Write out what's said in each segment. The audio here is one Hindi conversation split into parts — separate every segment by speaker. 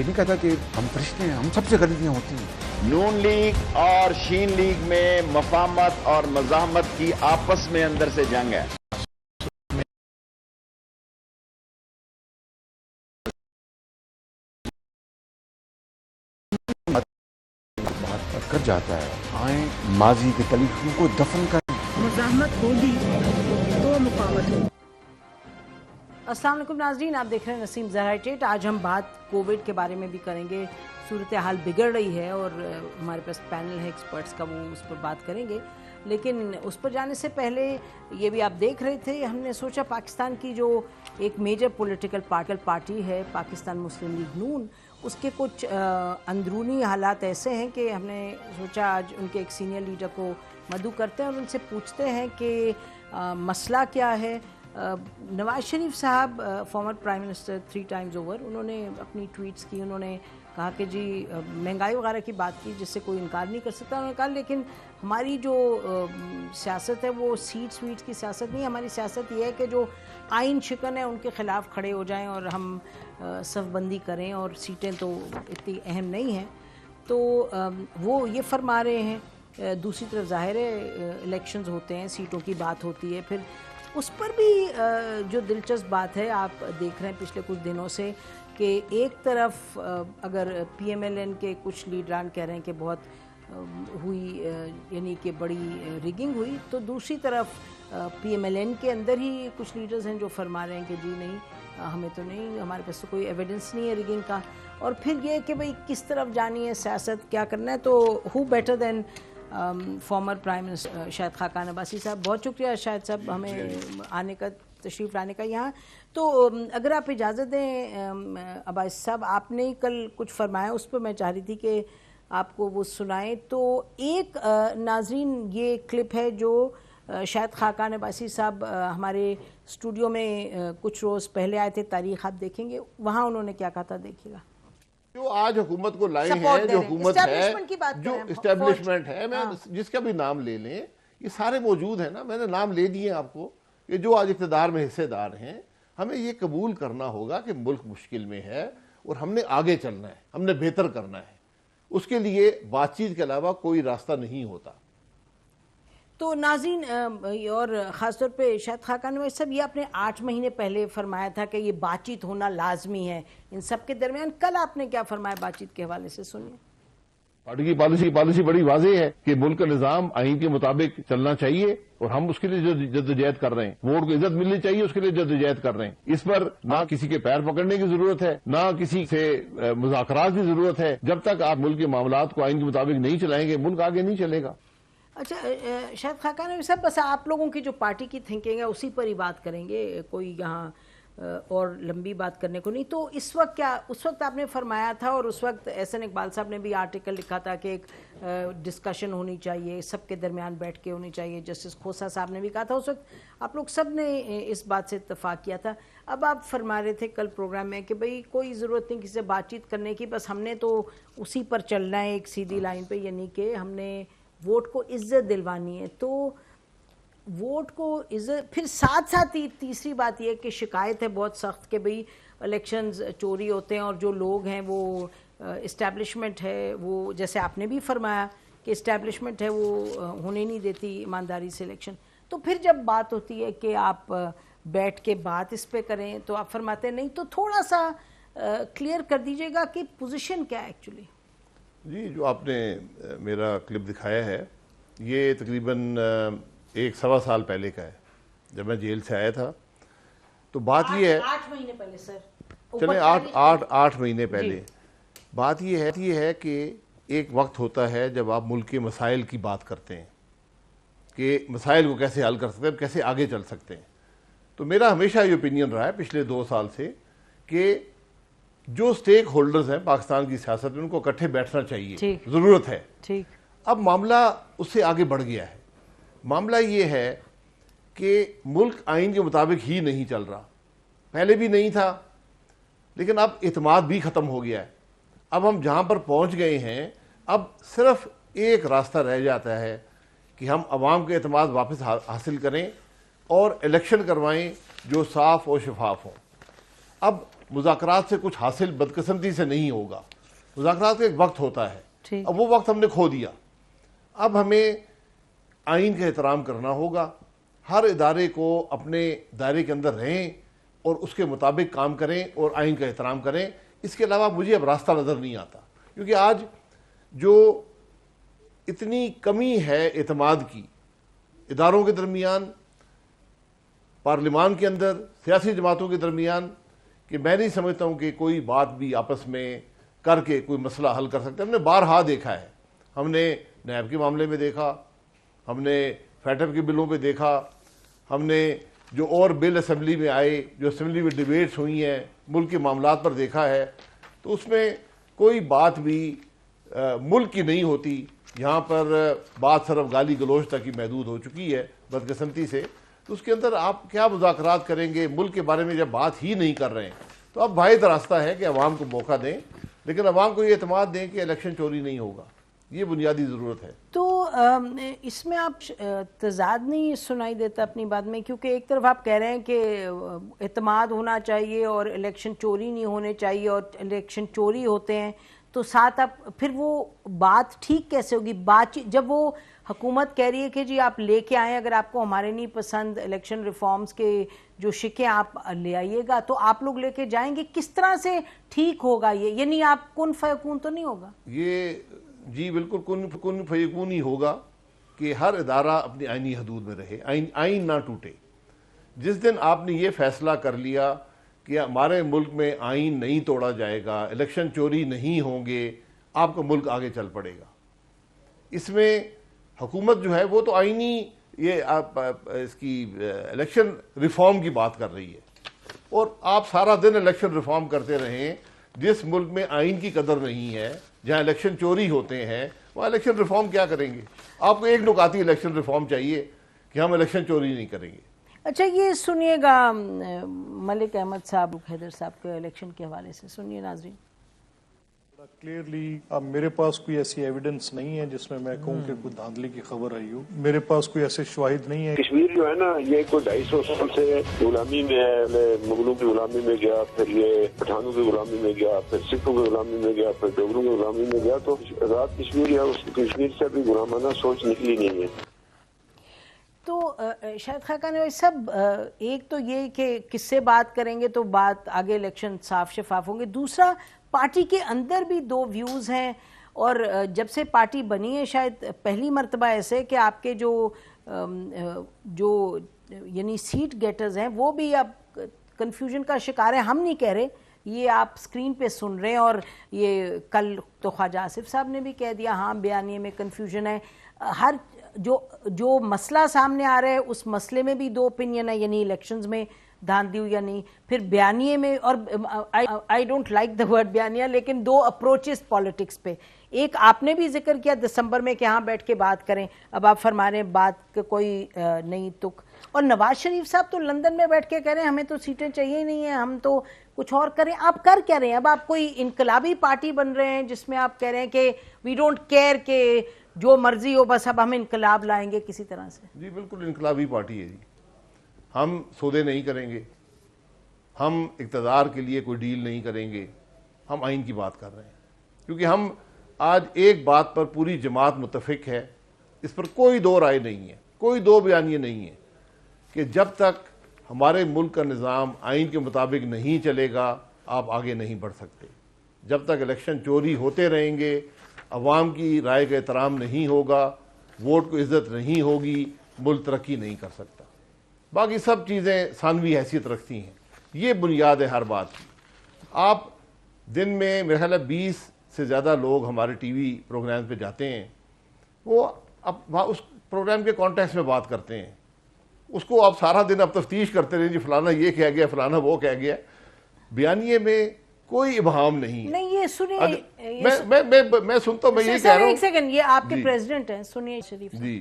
Speaker 1: ये नहीं कहता कि हम फरिश्ते हैं, हम सबसे गलतियां होती हैं।
Speaker 2: नून लीग और शीन लीग में मफामत और मज़ाहमत की आपस में अंदर से जंग है।
Speaker 1: बात कर जाता है, आए माजी के तलीखों को दफन कर।
Speaker 3: मज़ाहमत होगी तो मुकावमत होगी।
Speaker 4: अस्सलाम वालेकुम नाज़रीन, आप देख रहे हैं नसीम ज़राइटेट। आज हम बात कोविड के बारे में भी करेंगे। सूरत हाल बिगड़ रही है और हमारे पास पैनल है एक्सपर्ट्स का, वो उस पर बात करेंगे। लेकिन उस पर जाने से पहले ये भी आप देख रहे थे, हमने सोचा पाकिस्तान की जो एक मेजर पॉलिटिकल पार्टी है पाकिस्तान मुस्लिम लीग नून, उसके कुछ अंदरूनी हालात ऐसे हैं कि हमने सोचा आज उनके एक सीनियर लीडर को मदऊ करते हैं और उनसे पूछते हैं कि मसला क्या है। नवाज शरीफ साहब former prime minister 3 times over, उन्होंने अपनी ट्वीट्स की, उन्होंने कहा कि जी महंगाई वगैरह की बात की जिससे कोई इनकार नहीं कर सकता। उन्होंने कहा लेकिन हमारी जो सियासत है वो सीट्स वीट्स की सियासत नहीं, हमारी सियासत ये है कि जो आइन शिकन है उनके ख़िलाफ़ खड़े हो जाएं और हम सफ़बंदी करें, और सीटें तो इतनी अहम नहीं हैं। तो वो ये फरमा रहे हैं। दूसरी तरफ ज़ाहिर है इलेक्शंस होते हैं, सीटों की बात होती है, फिर उस पर भी जो दिलचस्प बात है, आप देख रहे हैं पिछले कुछ दिनों से कि एक तरफ अगर PMLN के कुछ लीडरान कह रहे हैं कि बहुत हुई, यानी कि बड़ी रिगिंग हुई, तो दूसरी तरफ PMLN के अंदर ही कुछ लीडर्स हैं जो फरमा रहे हैं कि जी नहीं, हमें तो नहीं, हमारे पास तो कोई एविडेंस नहीं है रिगिंग का। और फिर ये कि भाई किस तरफ जानी है सियासत, क्या करना है। तो who better than former prime minister Shahid Khaqan Abbasi साहब, बहुत शुक्रिया शाहिद साहब हमें आने का, तशरीफ़ लाने का यहाँ। तो अगर आप इजाज़त दें अब्बासी साहब, आपने ही कल कुछ फरमाया, उस पर मैं चाह रही थी कि आपको वो सुनाएं। तो एक नाजरीन ये क्लिप है जो शाहिद खाकान अब्बासी साहब हमारे स्टूडियो में कुछ रोज़ पहले आए थे, तारीख़ आप देखेंगे, वहाँ उन्होंने क्या कहा था, देखिएगा।
Speaker 5: जो आज हुकूमत को लाए हैं, जो हुकूमत है, जो इस्टेब्लिशमेंट है, मैं जिसका भी नाम ले लें, ये सारे मौजूद हैं ना, मैंने नाम ले दिए आपको। ये जो आज इक़्तिदार में हिस्सेदार हैं, हमें ये कबूल करना होगा कि मुल्क मुश्किल में है और हमने आगे चलना है, हमने बेहतर करना है। उसके लिए बातचीत के अलावा कोई रास्ता नहीं होता।
Speaker 4: तो नाज़रीन, और ख़ासतौर पे शायद खाकान में सब, ये आपने 8 महीने पहले फरमाया था कि ये बातचीत होना लाजमी है इन सब के दरमियान। कल आपने क्या फरमाया बातचीत के हवाले से, सुनिए।
Speaker 5: पार्टी की पॉलिसी बड़ी वाज़ेह है कि मुल्क का निज़ाम आइन के मुताबिक चलना चाहिए और हम उसके लिए जो जद्दोजहद कर रहे हैं, वोट को इज्जत मिलनी चाहिए, उसके लिए जद्दोजहद कर रहे हैं। इस पर ना किसी के पैर पकड़ने की जरूरत है, ना किसी से मुज़ाकरात की जरूरत है। जब तक आप मुल्क के मामलात को आइन के मुताबिक नहीं चलाएंगे, मुल्क आगे नहीं चलेगा।
Speaker 4: अच्छा शायद खाकान साहब, बस आप लोगों की जो पार्टी की थिंकिंग है उसी पर ही बात करेंगे, कोई यहाँ और लंबी बात करने को नहीं। तो इस वक्त क्या, उस वक्त आपने फरमाया था, और उस वक्त एहसन इकबाल साहब ने भी आर्टिकल लिखा था कि एक डिस्कशन होनी चाहिए, सबके दरमियान बैठ के होनी चाहिए। जस्टिस खोसा साहब ने भी कहा था, उस वक्त आप लोग सब ने इस बात से इत्तफाक किया था। अब आप फरमा रहे थे कल प्रोग्राम में कि भाई कोई ज़रूरत नहीं किसी से बातचीत करने की, बस हमने तो उसी पर चलना है, एक सीधी लाइन पर, यानी कि हमने वोट को इज्जत दिलवानी है। तो वोट को इज्जत, फिर साथ साथ ही तीसरी बात यह कि शिकायत है बहुत सख्त कि भाई इलेक्शंस चोरी होते हैं और जो लोग हैं वो इस्टेब्लिशमेंट है, वो जैसे आपने भी फरमाया कि इस्टेब्लिशमेंट है वो होने नहीं देती ईमानदारी से इलेक्शन। तो फिर जब बात होती है कि आप बैठ के बात इस पे करें, तो आप फरमाते नहीं। तो थोड़ा सा क्लियर कर दीजिएगा कि पोजीशन क्या है एक्चुअली।
Speaker 5: जी, जो आपने मेरा क्लिप दिखाया है, ये तकरीबन 1-1.25 साल पहले का है, जब मैं जेल से आया था। तो बात ये है,
Speaker 4: 8 महीने पहले सर,
Speaker 5: चले 8 महीने पहले। बात ये है कि एक वक्त होता है जब आप मुल्क के मसाइल की बात करते हैं कि मसाइल को कैसे हल कर सकते हैं, कैसे आगे चल सकते हैं। तो मेरा हमेशा ये ओपिनियन रहा है पिछले 2 साल से कि जो स्टेक होल्डर्स हैं पाकिस्तान की सियासत में, उनको इकट्ठे बैठना चाहिए, जरूरत है। ठीक। अब मामला उससे आगे बढ़ गया है। मामला ये है कि मुल्क आइन के मुताबिक ही नहीं चल रहा, पहले भी नहीं था, लेकिन अब इत्मीनान भी ख़त्म हो गया है। अब हम जहाँ पर पहुँच गए हैं, अब सिर्फ एक रास्ता रह जाता है कि हम अवाम के इत्मीनान वापस हासिल करें और इलेक्शन करवाएं जो साफ़ और शफाफ हों। अब मुज़ाकरात से कुछ हासिल बदकिस्मती से नहीं होगा। मुज़ाकरात का एक वक्त होता है,
Speaker 4: ठीक।
Speaker 5: अब वो वक्त हमने खो दिया। अब हमें आइन का एहतराम करना होगा, हर इदारे को अपने दायरे के अंदर रहें और उसके मुताबिक काम करें और आइन का एहतराम करें। इसके अलावा मुझे अब रास्ता नज़र नहीं आता, क्योंकि आज जो इतनी कमी है एतमाद की इदारों के दरमियान, पार्लिमान के अंदर, सियासी जमातों के दरमियान, कि मैं नहीं समझता हूँ कि कोई बात भी आपस में करके कोई मसला हल कर सकते हैं। हमने बारहा देखा है, हमने नैब के मामले में देखा, हमने फैटफ के बिलों पे देखा, हमने जो और बिल असम्बली में आए, जो असम्बली में डिबेट्स हुई हैं, मुल्क के मामलात पर देखा है, तो उसमें कोई बात भी मुल्क की नहीं होती। यहाँ पर बात सिर्फ गाली गलोच तक ही महदूद हो चुकी है बदकिस्मती से। तो उसके अंदर आप क्या मुज़ाकरात करेंगे? मुल्क के बारे में जब बात ही नहीं कर रहे हैं, तो अब वाहिद रास्ता है कि अवाम को मौका दें, लेकिन अवाम को ये एतमाद दें कि इलेक्शन चोरी नहीं होगा। ये बुनियादी ज़रूरत है।
Speaker 4: तो इसमें आप तजाद नहीं सुनाई देता अपनी बात में, क्योंकि एक तरफ आप कह रहे हैं कि एतमाद होना चाहिए और इलेक्शन चोरी नहीं होने चाहिए, और इलेक्शन चोरी होते हैं तो साथ आप फिर वो बात ठीक कैसे होगी? बातचीत जब वो हुकूमत कह रही है कि जी आप लेके आए, अगर आपको हमारे नहीं पसंद इलेक्शन रिफॉर्म्स के जो शिकें आप ले आइएगा, तो आप लोग लेके जाएंगे, किस तरह से ठीक होगा ये? यानी आप कुन फयकून तो नहीं होगा
Speaker 5: ये? जी बिल्कुल कुन फयकून ही होगा कि हर इदारा अपनी आइनी हदूद में रहे, आइन ना टूटे। जिस दिन आपने ये फैसला कर लिया कि हमारे मुल्क में आइन नहीं तोड़ा जाएगा, इलेक्शन चोरी नहीं होंगे, आपका मुल्क आगे चल पड़ेगा। इसमें हुकूमत जो है वो तो आइनी ये आप इसकी इलेक्शन रिफॉर्म की बात कर रही है, और आप सारा दिन इलेक्शन रिफॉर्म करते रहें। जिस मुल्क में आइन की कदर नहीं है, जहाँ इलेक्शन चोरी होते हैं, वहाँ इलेक्शन रिफॉर्म क्या करेंगे? आपको एक नुकाती इलेक्शन रिफॉर्म चाहिए कि हम इलेक्शन चोरी नहीं करेंगे।
Speaker 4: अच्छा, ये सुनिएगा मलिक अहमद साहब, हैदर साहब के इलेक्शन के हवाले से सुनिए नाज़रीन।
Speaker 6: क्लियरली अब मेरे पास कोई ऐसी एविडेंस नहीं है जिसमें मैं कहूँ कि कोई धांधली की खबर आई हो। मेरे पास कोई ऐसे शवाहिद नहीं है।
Speaker 7: कश्मीर जो है ना, ये कोई 250 साल से गुलामी में है। मुगलों की गुलामी में गया, फिर ये पठानों की गुलामी में गया, फिर सिखों की गुलामी में गया, फिर डोगरों की गुलामी में गया। तो आजाद कश्मीर है, उस कश्मीर से अभी गुलामाना सोच निकली नहीं है।
Speaker 4: तो शायद खाकान भाई सब, एक तो ये कि किससे बात करेंगे तो बात आगे इलेक्शन साफ शफाफ होंगे। दूसरा, पार्टी के अंदर भी दो व्यूज़ हैं, और जब से पार्टी बनी है शायद पहली मर्तबा ऐसे कि आपके जो यानी सीट गेटर्स हैं वो भी अब कन्फ्यूजन का शिकार है। हम नहीं कह रहे, ये आप स्क्रीन पे सुन रहे हैं, और ये कल तो ख्वाजा आसिफ साहब ने भी कह दिया, हाँ बयानिए में कन्फ्यूजन है। हर जो मसला सामने आ रहा है उस मसले में भी दो ओपिनियन है, यानी इलेक्शंस में धांधली हुई या नहीं, फिर बयानिए में, और I don't like the word बयानिया, लेकिन दो अप्रोचेस पॉलिटिक्स पे। एक आपने भी जिक्र किया दिसंबर में कि हाँ बैठ के बात करें, अब आप फरमा रहे हैं बात का कोई नहीं तुक। और नवाज शरीफ साहब तो लंदन में बैठ के कह रहे हैं हमें तो सीटें चाहिए ही नहीं है, हम तो कुछ और करें। आप कर क्या रहे हैं? अब आप कोई इनकलाबी पार्टी बन रहे हैं जिसमें आप कह रहे हैं कि वी डोंट केयर के जो मर्जी हो, बस अब हम इनकलाब लाएंगे किसी तरह से।
Speaker 5: जी बिल्कुल इनकलाबी पार्टी है जी। हम सौदे नहीं करेंगे, हम इक़्तिदार के लिए कोई डील नहीं करेंगे, हम आइन की बात कर रहे हैं। क्योंकि हम आज एक बात पर पूरी जमात मुत्तफिक है, इस पर कोई दो राय नहीं है, कोई दो बयानिए नहीं है, कि जब तक हमारे मुल्क का निज़ाम आइन के मुताबिक नहीं चलेगा आप आगे नहीं बढ़ सकते। जब तक इलेक्शन चोरी होते रहेंगे, अवाम की राय का एहतराम नहीं होगा, वोट को इज़्ज़त नहीं होगी, मुल्क तरक्की नहीं कर सकता। बाकी सब चीज़ें सानवी हैसियत रखती हैं, ये बुनियाद है हर बात की। आप दिन में मेरे ख्याल 20 से ज़्यादा लोग हमारे टीवी प्रोग्राम पे जाते हैं, वो अब वहाँ उस प्रोग्राम के कॉन्टेक्स्ट में बात करते हैं, उसको आप सारा दिन अब तफ्तीश करते रहे जी फलाना ये कह गया, फलाना वो कह गया। बयानिए में कोई इबहाम नहीं है।
Speaker 4: नहीं, ये सुनिए,
Speaker 5: मैं सुनता हूं, मैं ये कह रहा हूं।
Speaker 4: एक सेकंड, ये आपके प्रेसिडेंट हैं, सुनिए शरीफ
Speaker 5: जी।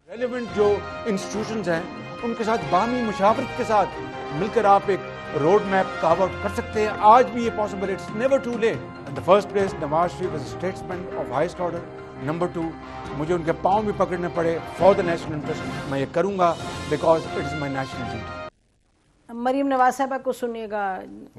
Speaker 1: रेलेवेंट जो इंस्टीट्यूशंस हैं उनके साथ बाहमी मुशावरत के साथ मिलकर आप एक रोड मैप कार्व आउट कर सकते हैं। आज भी ये possible, it's never too late. In the first place Nawaz Sharif is a statesman of highest order. Number 2, मुझे उनके पांव भी पकड़ने पड़े फॉर द नेशनल इंटरेस्ट, मैं ये करूंगा because it is my national duty.
Speaker 4: Maryam Nawaz साहबा को सुनिएगा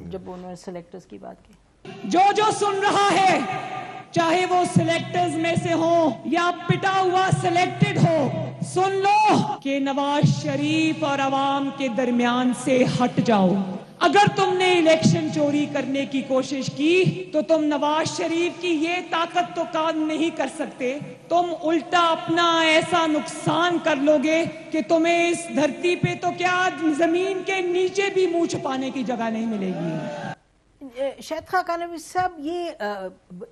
Speaker 4: जब उन्होंने सिलेक्टर्स की बात की।
Speaker 8: जो सुन रहा है, चाहे वो सिलेक्टर्स में से हो या पिटा हुआ सिलेक्टेड हो, सुन लो कि नवाज शरीफ और अवाम के दरमियान से हट जाओ। अगर तुमने इलेक्शन चोरी करने की कोशिश की तो तुम नवाज शरीफ की ये ताकत तो काम नहीं कर सकते, तुम उल्टा अपना ऐसा नुकसान कर लोगे कि तुम्हें इस धरती पे तो क्या जमीन के नीचे भी मुंह छुपाने की जगह नहीं मिलेगी।
Speaker 4: शाहिद खान नबी साहब, ये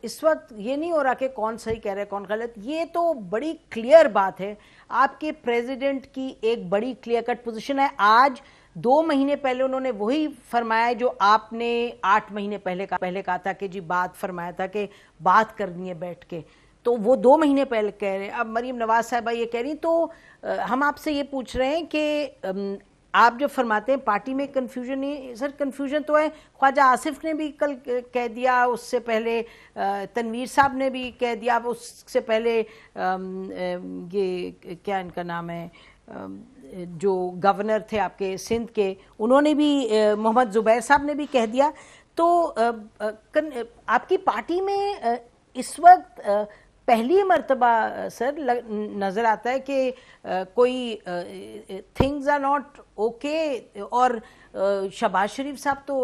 Speaker 4: इस वक्त ये नहीं हो रहा कि कौन सही कह रहा है कौन गलत, ये तो बड़ी क्लियर बात है। आपके प्रेसिडेंट की एक बड़ी क्लियर कट पोजीशन है। आज 2 महीने पहले उन्होंने वही फरमाया जो आपने 8 महीने पहले कहा था कि जी बात फरमाया था कि बात करनी है बैठ के, तो वो 2 महीने पहले कह रहे हैं। अब मरीम नवाज साहबा ये कह रही, तो हम आपसे ये पूछ रहे हैं कि आप जो फरमाते हैं पार्टी में कन्फ्यूजन नहीं, सर कन्फ्यूजन तो है। ख्वाजा आसिफ ने भी कल कह दिया, उससे पहले तनवीर साहब ने भी कह दिया, उससे पहले ये क्या इनका नाम है जो गवर्नर थे आपके सिंध के, उन्होंने भी, मोहम्मद जुबैर साहब ने भी कह दिया। तो आपकी पार्टी में इस वक्त पहली मर्तबा सर नज़र आता है कि कोई थिंग्स आर नॉट ओके, और शहबाज शरीफ साहब तो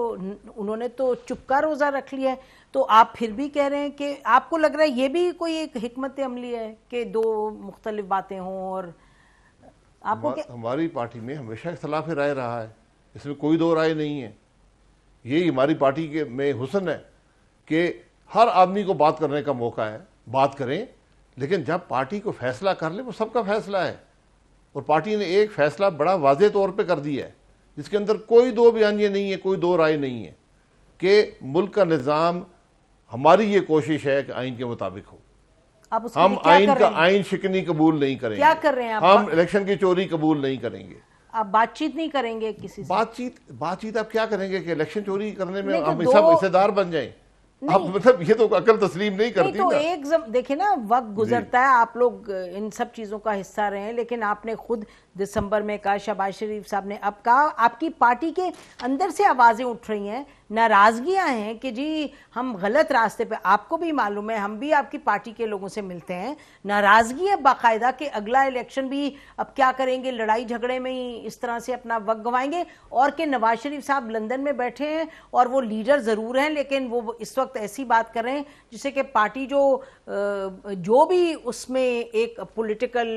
Speaker 4: उन्होंने तो चुपका रोज़ा रख लिया है, तो आप फिर भी कह रहे हैं कि आपको लग रहा है ये भी कोई एक हिकमत अमली है कि 2 मुख्तलिफ बातें हों। और आपको
Speaker 5: हमारी पार्टी में हमेशा इख्तलाफ राय रहा है, इसमें कोई 2 राय नहीं है। यही हमारी पार्टी के में हुस्न है कि हर आदमी को बात करने का मौका है, बात करें, लेकिन जब पार्टी को फैसला कर ले वो सबका फैसला है। और पार्टी ने एक फैसला बड़ा वाज़ेह तौर पे कर दिया है जिसके अंदर कोई 2 बयानियाँ नहीं है, कोई 2 राय नहीं है कि मुल्क का निज़ाम, हमारी ये कोशिश है कि आइन के मुताबिक हो। हम आइन शिकनी कबूल नहीं करेंगे।
Speaker 4: क्या कर रहे हैं आप?
Speaker 5: हम इलेक्शन की चोरी कबूल नहीं करेंगे।
Speaker 4: आप बातचीत नहीं करेंगे किसी से?
Speaker 5: बातचीत आप क्या करेंगे कि इलेक्शन चोरी करने में हम सब हिस्सेदार बन जाएं? आप मतलब ये तो अकल तस्लीम नहीं करती।
Speaker 4: तो एक देखिए ना, वक्त गुजरता है, आप लोग इन सब चीजों का हिस्सा रहे हैं, लेकिन आपने खुद दिसंबर में कहा, शहबाज शरीफ साहब ने अब कहा, आपकी पार्टी के अंदर से आवाजें उठ रही हैं, नाराजगियां हैं कि जी हम गलत रास्ते पे, आपको भी मालूम है, हम भी आपकी पार्टी के लोगों से मिलते हैं, नाराजगी है बाकायदा कि अगला इलेक्शन भी अब क्या करेंगे, लड़ाई झगड़े में ही इस तरह से अपना वक्त गंवाएंगे, और कि नवाज शरीफ साहब लंदन में बैठे हैं और वो लीडर जरूर हैं, लेकिन वो इस वक्त ऐसी बात कर रहे हैं जिससे कि पार्टी जो भी उसमें एक पॉलिटिकल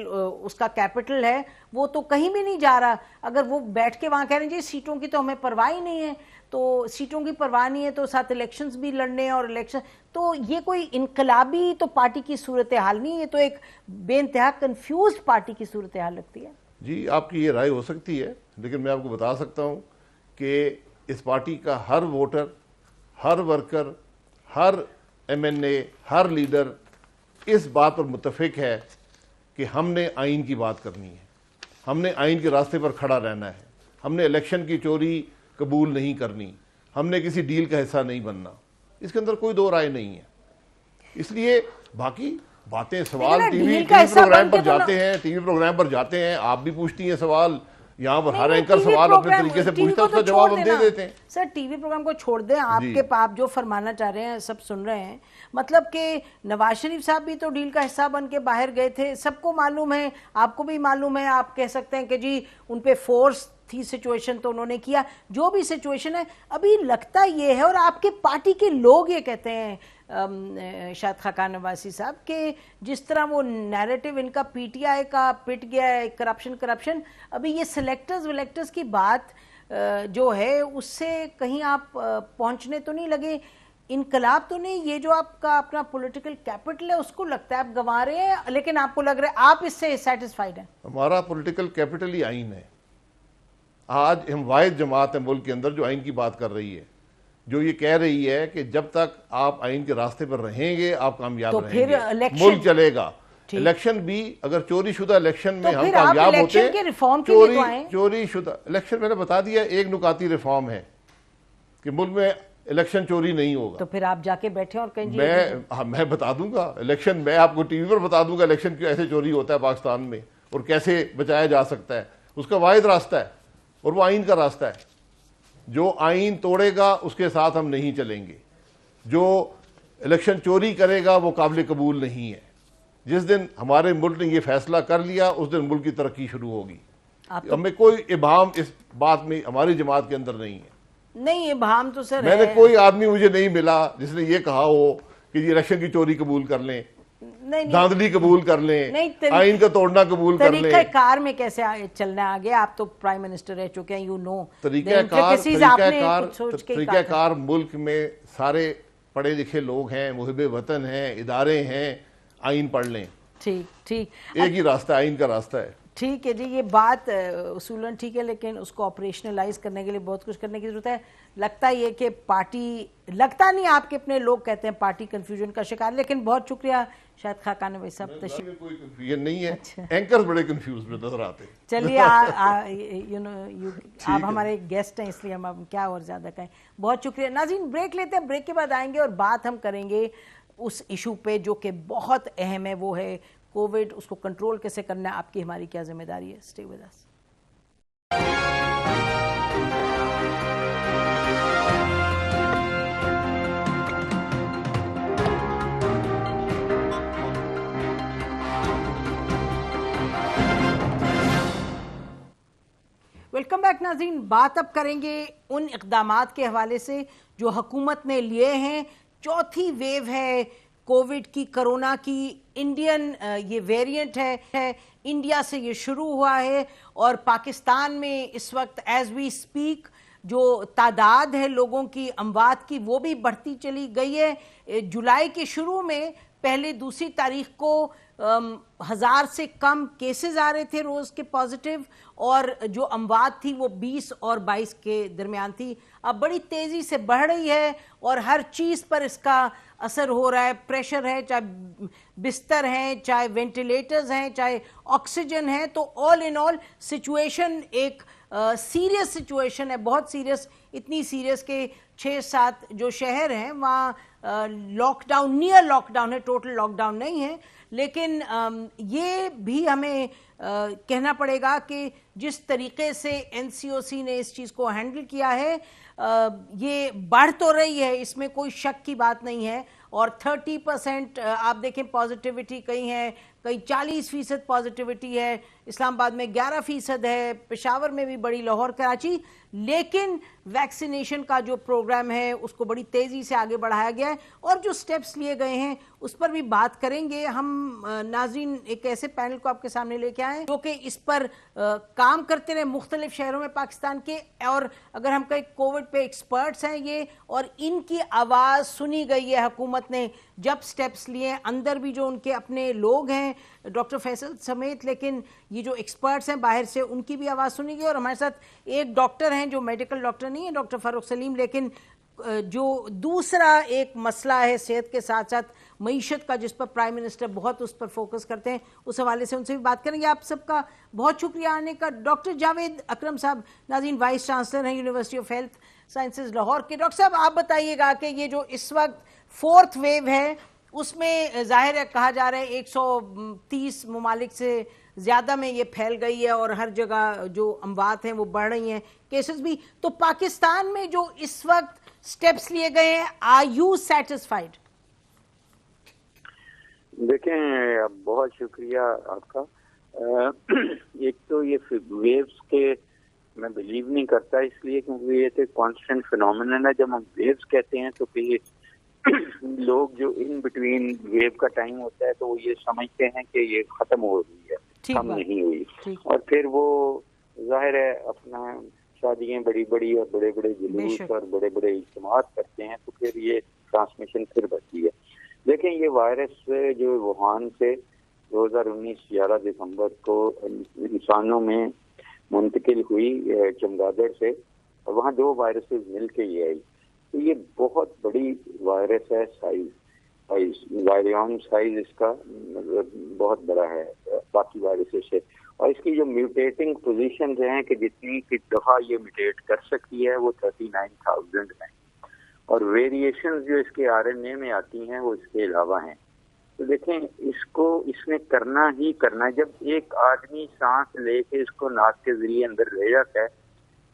Speaker 4: उसका कैपिटल है वो तो कहीं भी नहीं जा रहा। अगर वो बैठ के वहां कह रहे हैं जी सीटों की तो हमें परवाह ही नहीं है, तो सीटों की परवाह नहीं है तो साथ इलेक्शंस भी लड़ने, और इलेक्शन तो ये कोई इनकलाबी तो पार्टी की सूरत हाल नहीं, ये तो एक बेइंतहा कंफ्यूज पार्टी की सूरत हाल लगती है।
Speaker 5: जी, आपकी ये राय हो सकती है, लेकिन मैं आपको बता सकता हूँ कि इस पार्टी का हर वोटर, हर वर्कर, हर MNA, हर लीडर इस बात पर मुत्तफिक है कि हमने आइन की बात करनी है, हमने आइन के रास्ते पर खड़ा रहना है, हमने इलेक्शन की चोरी कबूल नहीं करनी, हमने किसी डील का हिस्सा नहीं बनना। इसके अंदर कोई 2 राय नहीं है। इसलिए बाकी बातें, सवाल टीवी प्रोग्राम पर जाते हैं, टीवी प्रोग्राम पर जाते हैं, आप भी पूछती हैं सवाल, यहाँ पर हर एंकर सवाल अपने तरीके से पूछता है, उसका जवाब हम दे देते हैं।
Speaker 4: सर टीवी प्रोग्राम को छोड़ दें, आपके पाप जो फरमाना चाह रहे हैं सब सुन रहे हैं। मतलब कि नवाज शरीफ साहब भी तो डील का हिस्सा बन के बाहर गए थे, सबको मालूम है, आपको भी मालूम है। आप कह सकते हैं कि जी उन पे फोर्स थी सिचुएशन तो उन्होंने किया, जो भी सिचुएशन है। अभी लगता ये है, और आपके पार्टी के लोग ये कहते हैं शाहिद खान नवासी साहब के जिस तरह वो नैरेटिव इनका PTI का पिट गया है, करप्शन, अभी ये सिलेक्टर्स की बात जो है उससे कहीं आप पहुंचने तो नहीं लगे, इनकलाब तो नहीं, ये जो आपका अपना पॉलिटिकल कैपिटल है उसको लगता है आप गंवा रहे हैं, लेकिन आपको लग रहा है आप इससे सेटिस्फाइड हैं?
Speaker 5: हमारा पॉलिटिकल कैपिटल ही आइन है। आज हम वाहिद जमात है मुल्क के अंदर जो आइन की बात कर रही है, जो ये कह रही है कि जब तक आप आइन के रास्ते पर रहेंगे आप कामयाब रहेंगे, मुल्क चलेगा। इलेक्शन भी अगर चोरी शुदा इलेक्शन में हम कामयाब होते हैं, चोरी शुदा इलेक्शन मैंने बता दिया एक नुकाती रिफॉर्म है कि मुल्क में इलेक्शन चोरी नहीं होगा।
Speaker 4: तो फिर आप जाके बैठे और कहीं
Speaker 5: मैं बता दूंगा इलेक्शन, मैं आपको टीवी पर बता दूंगा इलेक्शन क्यों ऐसे चोरी होता है पाकिस्तान में और कैसे बचाया जा सकता है। उसका वाहिद रास्ता है और वो आइन का रास्ता है। जो आइन तोड़ेगा उसके साथ हम नहीं चलेंगे, जो इलेक्शन चोरी करेगा वो काबिल कबूल नहीं है। जिस दिन हमारे मुल्क ने ये फैसला कर लिया उस दिन मुल्क की तरक्की शुरू होगी। हमें कोई इबाम इस बात में हमारी जमात के अंदर नहीं है।
Speaker 4: नहीं, इबाम तो सर
Speaker 5: मैंने
Speaker 4: है।
Speaker 5: कोई आदमी मुझे नहीं मिला जिसने ये कहा हो कि ये इलेक्शन की चोरी कबूल कर लें, धांधली कबूल कर लें, आइन का तोड़ना कबूल कर लें।
Speaker 4: तरीक़ाकार में कैसे चलना आगे? आप तो प्राइम मिनिस्टर रह चुके हैं, यू नो।
Speaker 5: तरीक़ाकार मुल्क में सारे पढ़े लिखे लोग हैं, मुहिब वतन हैं, इदारे हैं, आइन पढ़ लें।
Speaker 4: ठीक ठीक,
Speaker 5: एक ही रास्ता आइन का रास्ता है।
Speaker 4: ठीक है जी, ये बात उसूलन ठीक है, लेकिन उसको ऑपरेशनलाइज करने के लिए बहुत कुछ करने की जरूरत है। लगता ये कि पार्टी, लगता नहीं, आपके अपने लोग कहते हैं पार्टी कंफ्यूजन का शिकार, लेकिन बहुत शुक्रिया शायद खाकान भाई साहब।
Speaker 5: कोई कंफ्यूजन नहीं है।
Speaker 4: अच्छा।
Speaker 5: एंकर्स बड़े कंफ्यूज नजर आते हैं।
Speaker 4: चलिए आप हमारे गेस्ट हैं इसलिए हम अब क्या और ज्यादा कहें। बहुत शुक्रिया नाज़रीन, ब्रेक लेते हैं, ब्रेक के बाद आएंगे और बात हम करेंगे उस इशू पे जो कि बहुत अहम है, वो है कोविड। उसको कंट्रोल कैसे करना है, आपकी हमारी क्या जिम्मेदारी है। Stay with us. Welcome back नाज़रीन। बात अब करेंगे उन इक़दामात के हवाले से जो हुकूमत ने लिए हैं। चौथी वेव है कोविड की, कोरोना की। इंडियन ये वेरिएंट है, इंडिया से ये शुरू हुआ है और पाकिस्तान में इस वक्त एज वी स्पीक जो तादाद है लोगों की, अमवात की, वो भी बढ़ती चली गई है। जुलाई के शुरू में पहले दूसरी तारीख को 1000 से कम केसेस आ रहे थे रोज़ के पॉजिटिव, और जो अमवात थी वो 20 और 22 के दरमियान थी। अब बड़ी तेज़ी से बढ़ रही है और हर चीज़ पर इसका असर हो रहा है। प्रेशर है, चाहे बिस्तर हैं, चाहे वेंटिलेटर्स हैं, चाहे ऑक्सीजन है। तो ऑल इन ऑल सिचुएशन एक सीरियस सिचुएशन है, बहुत सीरियस। इतनी सीरियस के 6-7 जो शहर हैं वहाँ लॉकडाउन, नियर लॉकडाउन है, टोटल लॉकडाउन नहीं है। लेकिन ये भी हमें कहना पड़ेगा कि जिस तरीके से एनसीओसी ने इस चीज़ को हैंडल किया है, ये बढ़ तो रही है, इसमें कोई शक की बात नहीं है। और 30% आप देखें पॉजिटिविटी कहीं है, कहीं 40% पॉजिटिविटी है, इस्लामाबाद में 11% है, पेशावर में भी बड़ी, लाहौर, कराची। लेकिन वैक्सीनेशन का जो प्रोग्राम है उसको बड़ी तेज़ी से आगे बढ़ाया गया है और जो स्टेप्स लिए गए हैं उस पर भी बात करेंगे हम। नाज़रीन, एक ऐसे पैनल को आपके सामने लेके आए जो कि इस पर काम करते रहे मुख्तलिफ शहरों में पाकिस्तान के, और अगर हम कहें कोविड पे एक्सपर्ट्स हैं ये, और इनकी आवाज़ सुनी गई है हुकूमत ने जब स्टेप्स लिए। अंदर भी जो उनके अपने लोग हैं डॉक्टर फैसल समेत, लेकिन ये जो एक्सपर्ट्स हैं बाहर से, उनकी भी आवाज़ सुनी गई। और हमारे साथ एक डॉक्टर हैं जो मेडिकल डॉक्टर नहीं है, डॉक्टर फारूक सलीम, लेकिन जो दूसरा एक मसला है सेहत के साथ साथ मईशत का, जिस पर प्राइम मिनिस्टर बहुत उस पर फोकस करते हैं, उस हवाले से उनसे भी बात करेंगे। आप सबका बहुत शुक्रिया आने का। डॉक्टर जावेद अकरम साहब, नाज़रीन, वाइस चांसलर हैं university of health sciences Lahore के। डॉक्टर साहब, आप बताइएगा कि ये जो इस वक्त 4th वेव है उसमें जाहिर है कहा जा रहा है 130 ममालिक से ज़्यादा में ये फैल गई है और हर जगह जो अमवात हैं वो बढ़ रही हैं, केसेस भी। तो पाकिस्तान में जो इस वक्त स्टेप्स लिए गए हैं, आर यू सेटिस्फाइड?
Speaker 9: देखें, बहुत शुक्रिया आपका। एक तो ये वेव्स के मैं बिलीव नहीं करता, इसलिए क्योंकि ये तो कॉन्स्टेंट फिनोमिनन है। जब हम वेव्स कहते हैं तो फिर लोग जो इन बिटवीन वेव का टाइम होता है तो वो ये समझते हैं कि ये खत्म हो रही है, कम नहीं हुई, और फिर वो जाहिर है अपना शादियां बड़ी बड़ी और बड़े बड़े जुलूस और बड़े बड़े इज्तिमात करते हैं, तो फिर ये ट्रांसमिशन फिर बढ़ती है। देखें, ये वायरस जो वुहान से 2019 11 दिसंबर को इंसानों में मुंतकिल हुई चमगादड़ से, और वहाँ 2 वायरसेस मिल के ये आई। तो ये बहुत बड़ी वायरस है, वायरियन साइज इसका बहुत बड़ा है बाकी वायरसेस से, और इसकी जो म्यूटेटिंग पोजीशन हैं कि जितनी की दफ़ा ये म्यूटेट कर सकती है वो 39,000 है, और वेरिएशंस जो इसके आरएनए में आती हैं वो इसके अलावा हैं। तो देखें, इसने करना ही करना है। जब एक आदमी सांस लेके इसको नाक के जरिए अंदर ले जाता है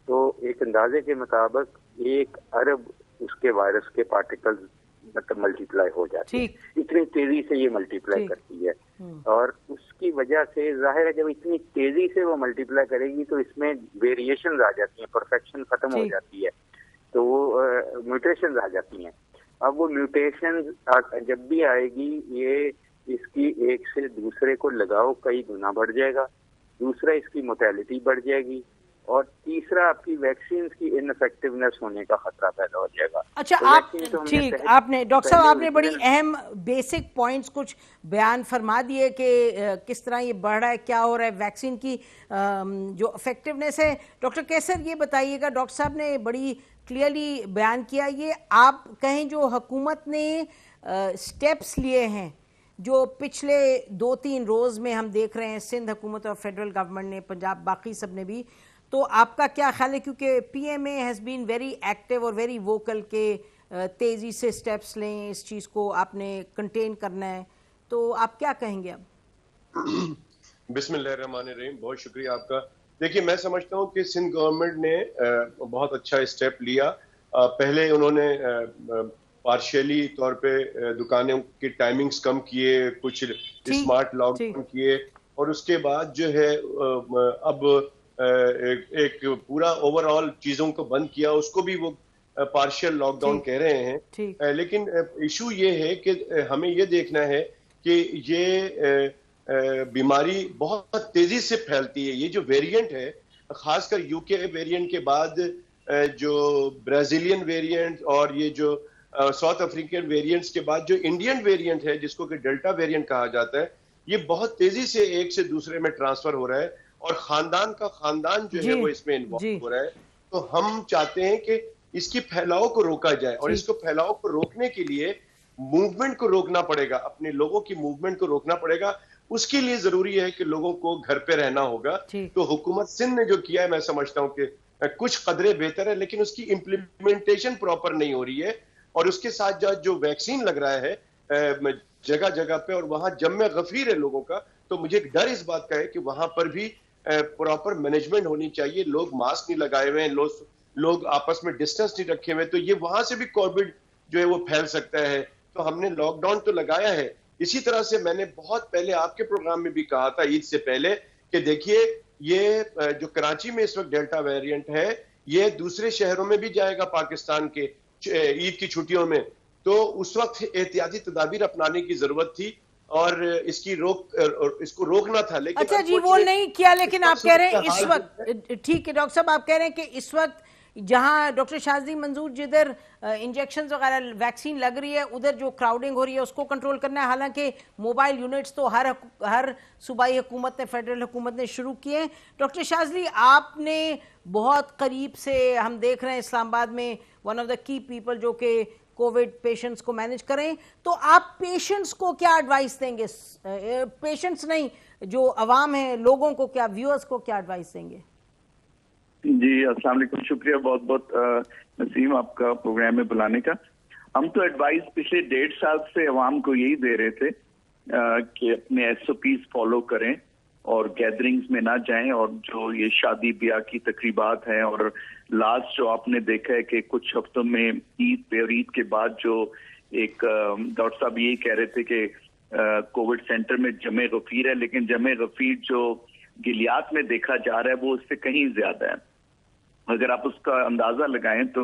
Speaker 9: तो एक अंदाजे के मुताबिक 1 अरब उसके वायरस के पार्टिकल्स मतलब मल्टीप्लाई हो जाते हैं, इतनी तेजी से ये मल्टीप्लाई करती है। और उसकी वजह से जाहिर है जब इतनी तेजी से वो मल्टीप्लाई करेगी तो इसमें वेरिएशन आ जाती हैं, परफेक्शन खत्म हो जाती है, तो वो म्यूटेशन आ जाती हैं। अब वो म्यूटेशन जब भी आएगी ये इसकी एक से दूसरे को लगाव कई गुना बढ़ जाएगा, दूसरा इसकी मोर्टेलिटी बढ़ जाएगी, और तीसरा आपकी वैक्सीन की इनफेक्टिवनेस होने का खतरा पैदा हो जाएगा।
Speaker 4: अच्छा, आप ठीक, आपने डॉक्टर साहब आपने बड़ी अहम बेसिक पॉइंट्स कुछ बयान फरमा दिए कि किस तरह ये बढ़ रहा है, क्या हो रहा है, वैक्सीन की जो इफेक्टिवनेस है। डॉक्टर कैसर ये बताइएगा, डॉक्टर साहब ने बड़ी क्लियरली बयान किया, ये आप कहें जो हुकूमत ने स्टेप्स लिए हैं जो पिछले 2-3 रोज़ में हम देख रहे हैं, सिंध हुकूमत और फेडरल गवर्नमेंट ने, पंजाब, बाकी सब ने भी, तो आपका क्या ख्याल है? क्योंकि PMA has been very active और वेरी वोकल के तेज़ी से स्टेप्स लें, इस चीज़ को आपने कंटेन करना है, तो आप क्या कहेंगे अब?
Speaker 10: बिस्मिल्लाहिर्रहमानिर्रहीम, बहुत शुक्रिया आपका। देखिए, मैं समझता हूँ कि सिंध गवर्नमेंट ने बहुत अच्छा स्टेप लिया। पहले उन्होंने पार्शियली तौर पे दुकानों की टाइमिंग्स कम किए, कुछ स्मार्ट लॉकडाउन किए, और उसके बाद जो है अब एक पूरा ओवरऑल चीजों को बंद किया, उसको भी वो पार्शियल लॉकडाउन कह रहे हैं। लेकिन इशू ये है कि हमें ये देखना है कि ये बीमारी बहुत तेजी से फैलती है। ये जो वेरिएंट है, खासकर यूके वेरिएंट के बाद जो ब्राजीलियन वेरिएंट और ये जो साउथ अफ्रीकन वेरिएंट्स के बाद जो इंडियन वेरिएंट है, जिसको कि डेल्टा वेरिएंट कहा जाता है, ये बहुत तेजी से एक से दूसरे में ट्रांसफर हो रहा है और खानदान का खानदान जो है वो इसमें इन्वॉल्व हो रहा है। तो हम चाहते हैं कि इसकी फैलाव को रोका जाए, और इसको फैलाव को रोकने के लिए मूवमेंट को रोकना पड़ेगा, अपने लोगों की मूवमेंट को रोकना पड़ेगा। उसके लिए जरूरी है कि लोगों को घर पे रहना होगा। तो हुकूमत सिंध ने जो किया है, मैं समझता हूं कि कुछ कदरे बेहतर है, लेकिन उसकी इम्प्लीमेंटेशन प्रॉपर नहीं हो रही है। और उसके साथ जो वैक्सीन लग रहा है जगह जगह पे, और वहां जम्मे गफीर है लोगों का, तो मुझे डर इस बात का है कि वहां पर भी प्रॉपर मैनेजमेंट होनी चाहिए। लोग मास्क नहीं लगाए हुए हैं, लोग आपस में डिस्टेंस नहीं रखे हुए, तो ये वहां से भी कोविड जो है वो फैल सकता है। तो हमने लॉकडाउन तो लगाया है। इसी तरह से मैंने बहुत पहले आपके प्रोग्राम में भी कहा था, ईद से पहले, कि देखिए ये जो कराची में इस वक्त डेल्टा वेरिएंट है, ये दूसरे शहरों में भी जाएगा पाकिस्तान के ईद की छुट्टियों में। तो उस वक्त एहतियाती तदाबीर अपनाने की जरूरत थी और इसको रोकना था। लेकिन
Speaker 4: अच्छा जी, वो नहीं किया। लेकिन आप कह रहे हैं इस वक्त, ठीक है डॉक्टर साहब, आप कह रहे हैं कि इस वक्त जहां डॉक्टर शाज़ी मंजूर जिधर इंजेक्शन वगैरह वैक्सीन लग रही है, उधर जो क्राउडिंग हो रही है उसको कंट्रोल करना है। हालांकि मोबाइल यूनिट्स तो हर सूबाई हुकूमत ने, फेडरल हुकूमत ने शुरू किए हैं। डॉक्टर शाज़ली, आपने बहुत करीब से, हम देख रहे हैं इस्लामाबाद में one of the key people जो कि कोविड पेशेंट्स को मैनेज करें, तो आप पेशेंट्स को क्या एडवाइस देंगे? पेशेंट्स नहीं, जो अवाम है, लोगों को क्या, व्यूअर्स को क्या एडवाइस देंगे?
Speaker 11: जी, अस्सलाम वालेकुम, शुक्रिया बहुत बहुत नसीम आपका प्रोग्राम में बुलाने का। हम तो एडवाइस पिछले 1.5 साल से अवाम को यही दे रहे थे कि अपने SOPs फॉलो करें और गैदरिंग्स में ना जाएं, और जो ये शादी ब्याह की तकरीबात हैं, और लास्ट जो आपने देखा है कि कुछ हफ्तों में ईद और ईद के बाद जो एक डॉक्टर साहब ये कह रहे थे कि कोविड सेंटर में जमे गफीर है, लेकिन जमे गफीर जो गिलियात में देखा जा रहा है वो उससे कहीं ज्यादा है। अगर आप उसका अंदाजा लगाएं तो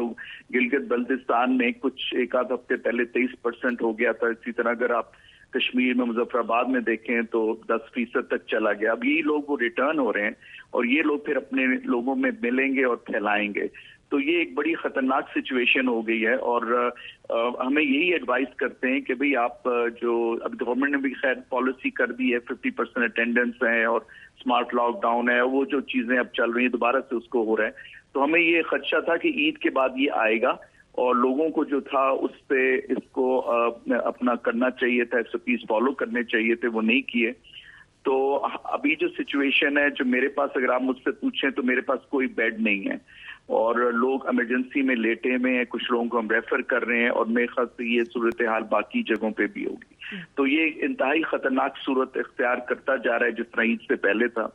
Speaker 11: गिलगित बल्तिस्तान में कुछ एक आध हफ्ते पहले 23% हो गया था। इसी तरह अगर आप कश्मीर में मुजफ्फराबाद में देखें तो 10% तक चला गया। अब यही लोग वो रिटर्न हो रहे हैं और ये लोग फिर अपने लोगों में मिलेंगे और फैलाएंगे, तो ये एक बड़ी खतरनाक सिचुएशन हो गई है। और हमें यही एडवाइस करते हैं कि भाई आप जो अब गवर्नमेंट ने भी खैर पॉलिसी कर दी है, 50% अटेंडेंस है और स्मार्ट लॉकडाउन है, वो जो चीजें अब चल रही हैं दोबारा से उसको हो रहा है। तो हमें ये खदशा था कि ईद के बाद ये आएगा और लोगों को जो था उस पे इसको अपना करना चाहिए था, SOPs फॉलो करने चाहिए थे, वो नहीं किए। तो अभी जो सिचुएशन है, जो मेरे पास अगर आप मुझसे पूछें तो मेरे पास कोई बेड नहीं है और लोग इमरजेंसी में लेटे हुए हैं, कुछ लोगों को हम रेफर कर रहे हैं और मेरे ख्याल से ये सूरत हाल बाकी जगहों पे भी होगी। तो ये इंतहाई खतरनाक सूरत इख्तियार करता जा रहा है जिस तरह ईद से पहले था।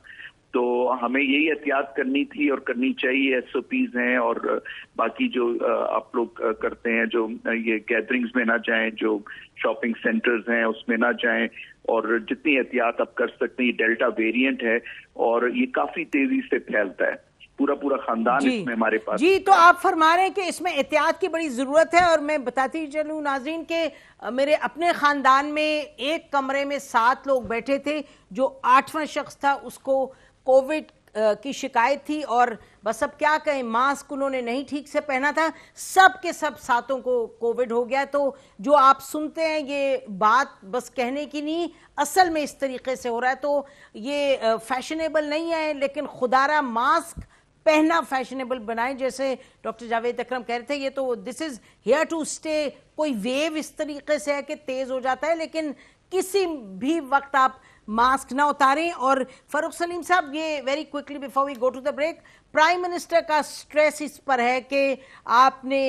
Speaker 11: तो हमें यही एहतियात करनी थी और करनी चाहिए। एसओपीज हैं और बाकी जो आप लोग करते हैं, जो ये गैदरिंग्स में ना जाएं, जो शॉपिंग सेंटर्स हैं उसमें ना जाएं, और जितनी एहतियात आप कर सकते हैं। ये डेल्टा वेरिएंट है और ये काफी तेजी से फैलता है, पूरा खानदान इसमें हमारे पास।
Speaker 4: जी, तो आप फरमा रहे हैं कि इसमें एहतियात की बड़ी जरूरत है। और मैं बताती चलूं नाज़रीन के मेरे अपने खानदान में एक कमरे में 7 लोग बैठे थे, जो 8वां शख्स था उसको कोविड की शिकायत थी, और बस अब क्या कहें, मास्क उन्होंने नहीं ठीक से पहना था, सब के सब 7 को कोविड हो गया। तो जो आप सुनते हैं ये बात बस कहने की नहीं, असल में इस तरीके से हो रहा है। तो ये फैशनेबल नहीं है, लेकिन खुदारा मास्क पहना फैशनेबल बनाए, जैसे डॉक्टर जावेद अकरम कह रहे थे। ये तो this is here to stay. कोई वेव इस तरीके से है कि तेज हो जाता है, लेकिन किसी भी वक्त आप मास्क ना उतारें। और फारूक सलीम साहब, ये very quickly before we go to the break, prime minister का स्ट्रेस इस पर है कि आपने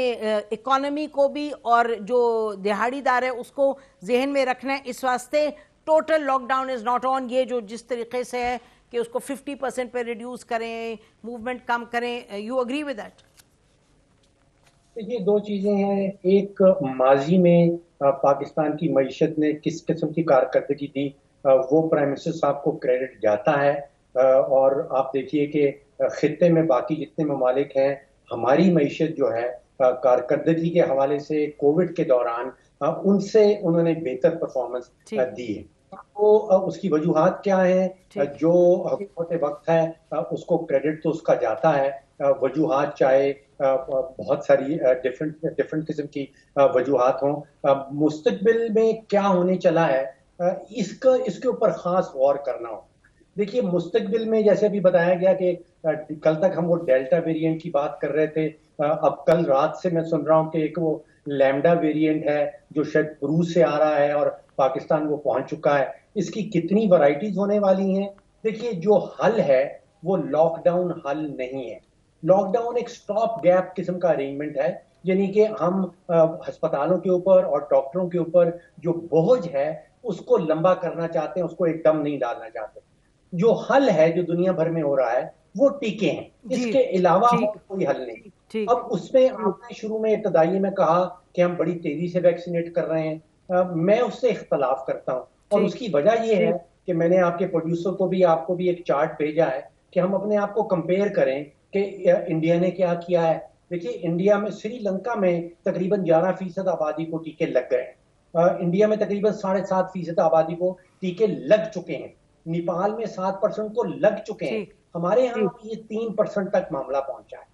Speaker 4: इकोनॉमी को भी और जो दिहाड़ीदार है उसको जहन में रखना है। इस वास्ते total lockdown is not on. ये जो जिस तरीके से है कि उसको 50% पे रिड्यूस करें, मूवमेंट कम करें, यू अग्री विद दैट?
Speaker 12: देखिए, 2 चीजें हैं। एक, माजी में पाकिस्तान की मईशत ने किस किस्म की कारकर्दगी दी, वो प्राइम मिनिस्टर साहब को क्रेडिट जाता है। और आप देखिए कि खित्ते में बाकी जितने ममालिक हैं, हमारी मईशत जो है कारकर्दगी के हवाले से कोविड के दौरान उनसे उन्होंने बेहतर परफॉर्मेंस दी है। तो उसकी वजूहात क्या है? जो हुकूमत वक्त है उसको क्रेडिट तो उसका जाता है। वजूहात चाहे बहुत सारी डिफरेंट किस्म की वजूहात हों, मुस्तकबिल में क्या होने चला है इसके ऊपर खास गौर करना हो। देखिए, मुस्तकबिल में जैसे अभी बताया गया कि कल तक हम वो डेल्टा वेरिएंट की बात कर रहे थे, अब कल रात से मैं सुन रहा हूँ कि एक वो लैम्डा वेरिएंट है जो शायद रूस से आ रहा है और पाकिस्तान वो पहुंच चुका है। इसकी कितनी वैरायटीज होने वाली हैं? देखिए, जो हल है वो लॉकडाउन हल नहीं है। लॉकडाउन एक स्टॉप गैप किस्म का अरेंजमेंट है, यानी कि हम अस्पतालों के ऊपर और डॉक्टरों के ऊपर जो बोझ है उसको लंबा करना चाहते हैं, उसको एकदम नहीं डालना चाहते। जो हल है जो दुनिया भर में हो रहा है वो टीके हैं, इसके अलावा कोई हल नहीं। अब उसमें आपने शुरू में इब्तदाई में कहा कि हम बड़ी तेजी से वैक्सीनेट कर रहे हैं, मैं उससे इख्तलाफ करता हूँ। और उसकी वजह यह है कि मैंने आपके प्रोड्यूसर को भी, आपको भी एक चार्ट भेजा है कि हम अपने आप को कंपेयर करें कि इंडिया ने क्या किया है। देखिए, इंडिया में, श्रीलंका में तकरीबन 11% आबादी को टीके लग गए हैं। इंडिया में तकरीबन 7.5% आबादी को टीके लग चुके हैं। नेपाल में 7% को लग चुके हैं। हमारे यहाँ ये 3% तक मामला पहुंचा है।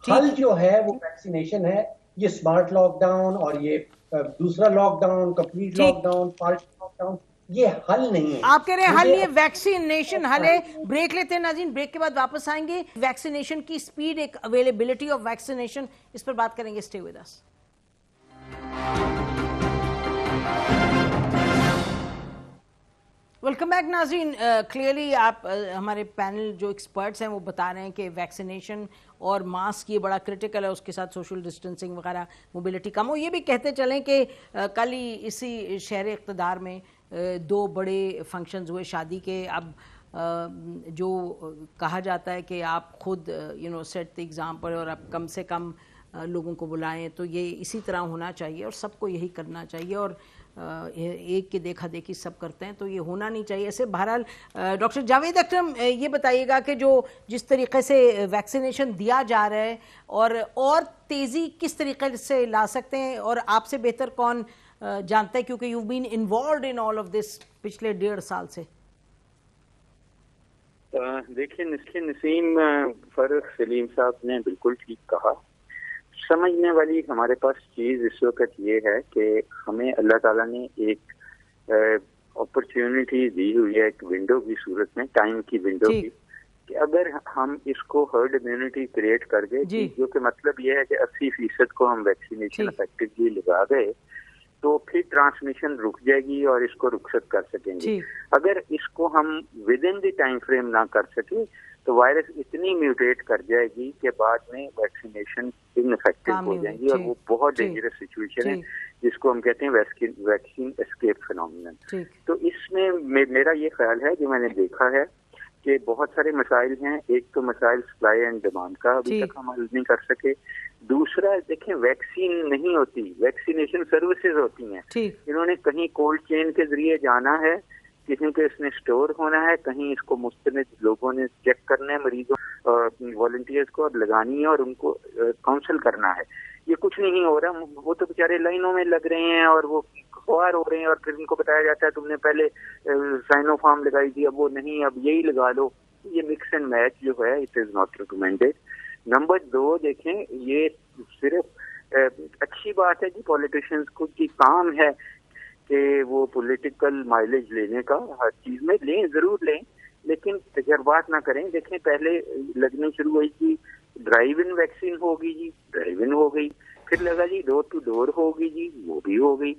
Speaker 12: हल जो है वो वैक्सीनेशन है। ये स्मार्ट लॉकडाउन और ये दूसरा lockdown, complete lockdown, partial lockdown, ये हल नहीं है।
Speaker 4: आप कह रहे हैं हल ये वैक्सीनेशन हल है। ब्रेक लेते हैं नाज़रीन, ब्रेक के बाद वापस आएंगे। वैक्सीनेशन की स्पीड, एक अवेलेबिलिटी ऑफ वैक्सीनेशन, इस पर बात करेंगे। Stay with us. Welcome back नाज़रीन। क्लियरली आप हमारे पैनल जो एक्सपर्ट्स हैं वो बता रहे हैं कि वैक्सीनेशन और मास्क ये बड़ा क्रिटिकल है, उसके साथ सोशल डिस्टेंसिंग वगैरह, मोबिलिटी कम हो। ये भी कहते चलें कि कल ही इसी शहर इक़्तिदार में 2 बड़े फंक्शंस हुए शादी के। अब जो कहा जाता है कि आप खुद सेट द एग्जाम्पल और आप कम से कम लोगों को बुलाएं, तो ये इसी तरह होना चाहिए और सबको यही करना चाहिए। और एक की देखा देखी सब करते हैं, तो ये होना नहीं चाहिए ऐसे। बहरहाल डॉक्टर जावेद अकरम, ये बताइएगा कि जो जिस तरीके से वैक्सीनेशन दिया जा रहा है और तेज़ी किस तरीके से ला सकते हैं, और आपसे बेहतर कौन जानता है, क्योंकि you been involved in all of this पिछले 1.5 साल से।
Speaker 9: देखिए नसीम, फारूक सलीम साहब ने बिल्कुल ठीक कहा। समझने वाली हमारे पास चीज इस वक्त ये है कि हमें अल्लाह ताला ने एक अपॉर्चुनिटी दी हुई है, एक विंडो की सूरत में, टाइम की विंडो की, कि अगर हम इसको हर्ड इम्यूनिटी क्रिएट कर गए, जो कि मतलब ये है कि 80% को हम वैक्सीनेशन इफेक्टिवली लगा गए, तो फिर ट्रांसमिशन रुक जाएगी और इसको रुखसत कर सकेंगे। अगर इसको हम with in the time frame ना कर सके तो वायरस इतनी म्यूटेट कर जाएगी कि बाद में वैक्सीनेशन इनइफेक्टिव हो जाएंगी, और वो बहुत डेंजरस सिचुएशन है जिसको हम कहते हैं वैक्सीन एस्केप फिनोमेनन। तो इसमें मेरा ये ख्याल है, जो मैंने देखा है कि बहुत सारे मसाइल हैं। एक तो मसाइल सप्लाई एंड डिमांड का अभी तक हम हल नहीं कर सके। दूसरा देखें, वैक्सीन नहीं होती, वैक्सीनेशन सर्विसेज होती हैं। इन्होंने कहीं कोल्ड चेन के जरिए जाना है, किसी के इसने स्टोर होना है, कहीं इसको मुस्तनिद लोगों ने चेक करना है, मरीजों वॉलंटियर्स को और लगानी है और उनको काउंसिल करना है। ये कुछ नहीं हो रहा। वो तो बेचारे लाइनों में लग रहे हैं और वो खुआर हो रहे हैं और फिर उनको बताया जाता है तुमने पहले साइनोफार्म लगाई थी, अब वो नहीं, अब यही लगा लो। ये मिक्स एंड मैच जो है, it is not recommended. Number 2 देखें, ये सिर्फ अच्छी बात है कि पॉलिटिशियंस को की काम है कि वो पॉलिटिकल माइलेज लेने का, हर चीज में लें, जरूर लें, लेकिन तजर्बात ना करें। देखें, पहले लगनी शुरू हुई कि ड्राइव इन वैक्सीन होगी जी, ड्राइव इन हो गई, फिर लगा जी डोर टू डोर होगी जी, वो भी हो गई।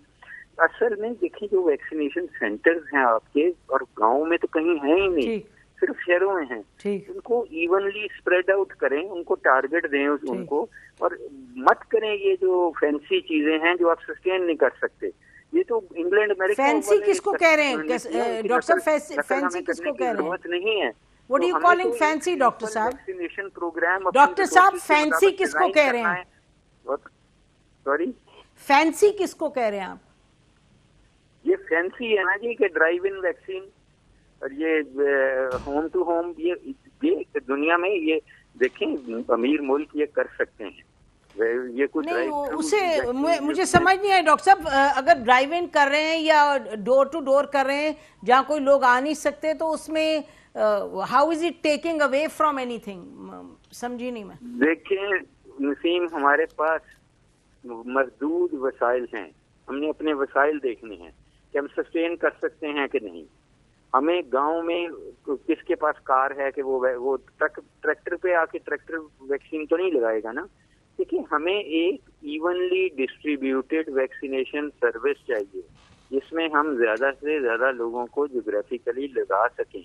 Speaker 9: असल में देखिए, जो वैक्सीनेशन सेंटर्स हैं आपके, और गाँव में तो कहीं है ही नहीं, सिर्फ शहरों में हैं, उनको इवनली स्प्रेड आउट करें, उनको टारगेट दें उनको, और मत करें ये जो फैंसी चीजें हैं जो आप सस्टेन नहीं कर सकते। ये तो इंग्लैंड अमेरिका
Speaker 4: फैंसी किसको कह रहे हैं डॉक्टर साहब? फैंसी किसको कह रहे हैं?
Speaker 9: जरूरत नहीं है।
Speaker 4: What are you calling fancy, doctor साहब?
Speaker 9: वैक्सीनेशन प्रोग्राम
Speaker 4: डॉक्टर साहब, फैंसी किसको कह रहे हैं?
Speaker 9: सॉरी,
Speaker 4: फैंसी किसको कह रहे हैं आप?
Speaker 9: ये फैंसी है ना जी कि ड्राइव इन वैक्सीन और ये होम टू होम, ये दुनिया में ये देखें, अमीर मुल्क ये कर सकते हैं। ये कुछ
Speaker 4: नहीं, उसे मुझे समझ नहीं आया डॉक्टर साहब। अगर ड्राइव इन कर रहे हैं या डोर टू डोर कर रहे हैं जहाँ कोई लोग आ नहीं सकते, तो उसमें how is it taking away from anything? समझी नहीं मैं।
Speaker 9: देखिए नसीम, हमारे पास मजदूद वसाइल हैं, हमने अपने वसाइल देखने हैं कि हम सस्टेन कर सकते हैं कि नहीं। हमें गांव में किसके पास कार है कि वो ट्रैक्टर पे आके ट्रैक्टर वैक्सीन तो नहीं लगाएगा ना। देखिए, हमें एक इवनली डिस्ट्रीब्यूटेड वैक्सीनेशन सर्विस चाहिए जिसमें हम ज्यादा से ज्यादा लोगों को ज्योग्राफिकली लगा सकें,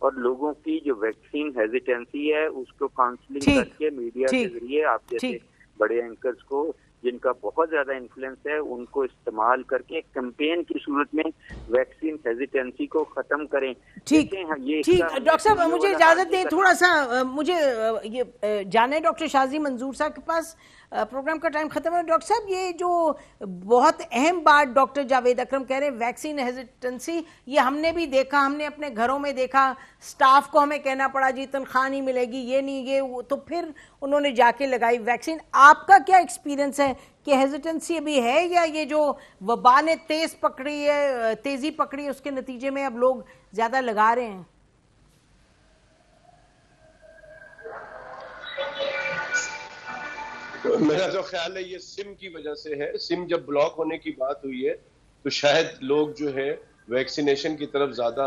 Speaker 9: और लोगों की जो वैक्सीन हेजिटेंसी है उसको काउंसलिंग करके मीडिया के जरिए आप जैसे बड़े एंकर्स को जिनका बहुत ज्यादा इन्फ्लुएंस है उनको इस्तेमाल करके कैंपेन की सूरत में वैक्सीन हेजिटेंसी को खत्म करें।
Speaker 4: ठीक डॉक्टर साहब, मुझे इजाजत दें, थोड़ा सा मुझे ये जाने डॉक्टर शाजी मंजूर साहब के पास, प्रोग्राम का टाइम खत्म है। डॉक्टर साहब, ये जो बहुत अहम बात डॉक्टर जावेद अकरम कह रहे हैं, वैक्सीन हेजिटेंसी, ये हमने भी देखा, हमने अपने घरों में देखा, स्टाफ को हमें कहना पड़ा जी तनख्वाह नहीं मिलेगी, ये नहीं, ये तो फिर उन्होंने जाके लगाई वैक्सीन। आपका क्या एक्सपीरियंस है कि हेजिटेंसी अभी है, या ये जो वबा ने तेजी पकड़ी है उसके नतीजे में अब लोग ज्यादा लगा रहे हैं?
Speaker 10: मेरा तो ख्याल है ये सिम की वजह से है। सिम जब ब्लॉक होने की बात हुई है तो शायद लोग जो है वैक्सीनेशन की तरफ ज्यादा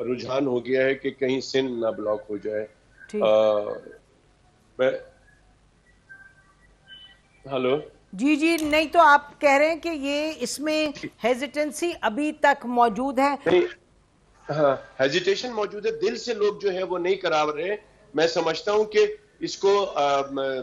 Speaker 10: रुझान हो गया है कि कहीं सिम ना ब्लॉक हो जाए। हेलो
Speaker 4: जी, नहीं तो आप कह रहे हैं कि ये इसमें हेजिटेंसी अभी तक मौजूद है?
Speaker 10: हाँ, हेजिटेशन मौजूद है, दिल से लोग जो है वो नहीं करा रहे। मैं समझता हूं कि इसको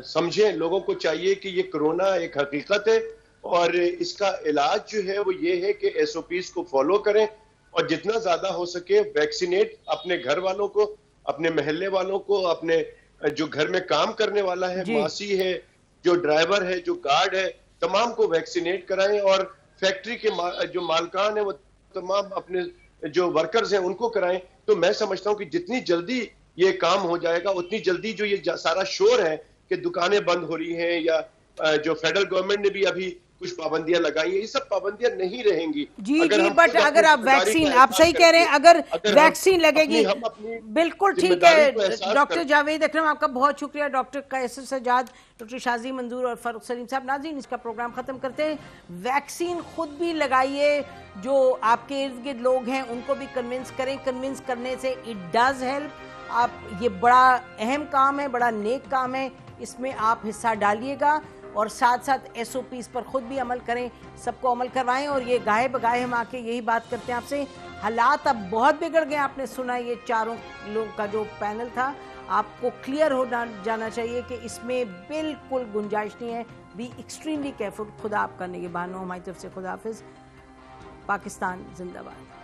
Speaker 10: समझें, लोगों को चाहिए कि ये कोरोना एक हकीकत है और इसका इलाज जो है वो ये है कि SOPs को फॉलो करें और जितना ज्यादा हो सके वैक्सीनेट अपने घर वालों को, अपने महल्ले वालों को, अपने जो घर में काम करने वाला है, मासी है, जो ड्राइवर है, जो गार्ड है, तमाम को वैक्सीनेट कराएं और फैक्ट्री के जो मालकान है वो तमाम अपने जो वर्कर्स हैं उनको कराएं। तो मैं समझता हूं कि जितनी जल्दी ये काम हो जाएगा उतनी जल्दी जो ये सारा शोर है कि दुकानें बंद हो रही हैं या जो फेडरल गवर्नमेंट ने भी अभी कुछ पाबंदियां लगाई हैं, ये सब पाबंदियां नहीं रहेंगी।
Speaker 4: जी, बट अगर आप वैक्सीन, आप सही कह रहे हैं, अगर वैक्सीन लगेगी, बिल्कुल ठीक है। डॉक्टर जावेद अकरम, आपका बहुत शुक्रिया। डॉक्टर कैसर सज्जाद, डॉक्टर शाजी मंजूर और फारूक सलीम साहब। नाज़रीन, इसका प्रोग्राम खत्म करते हैं। वैक्सीन खुद भी लगाइए, जो आपके इर्द गिर्द लोग हैं उनको भी कन्विंस करें। कन्विंस करने से इट डज हेल्प। आप, ये बड़ा अहम काम है, बड़ा नेक काम है, इसमें आप हिस्सा डालिएगा और साथ साथ SOPs पर खुद भी अमल करें, सबको अमल करवाएं। और ये गाहे बगाहे हम आके यही बात करते हैं आपसे, हालात अब बहुत बिगड़ गए। आपने सुना ये चारों लोगों का जो पैनल था, आपको क्लियर हो जाना चाहिए कि इसमें बिल्कुल गुंजाइश नहीं है। Be extremely careful. खुदा आपका निगहबान हो। हमारी तरफ से खुदा हाफिज। पाकिस्तान जिंदाबाद।